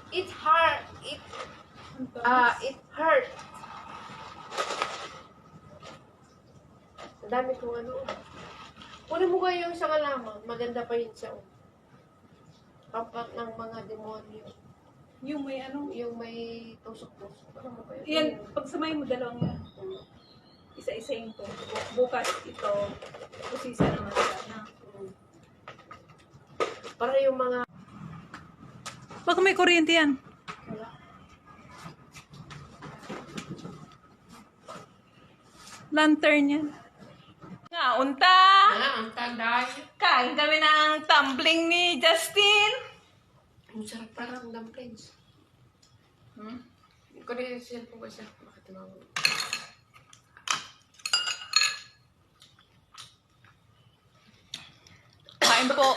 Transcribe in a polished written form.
It hurt. It hurt. Ang dami kong ano. Kunin mo kayo yung isang alaman. Maganda pa yun siya. Pampak ng mga demonyo. Yung may ano? Yung may tusok-tusok. Ano mo ba yun? Yan, pagsamay mo dalawang yan. Isa-isayin ko. Bukas ito. Kusisa naman sana. Para yung mga... Baka may kuryente yan. Wala. Lantern yan. Nga, unta! Ang tanday. Kain kami ng tumbling ni Justin. Ang sarap parang dumplings. Hindi ko na yung cellphone ko siya. Bakit tumawag? Kain po.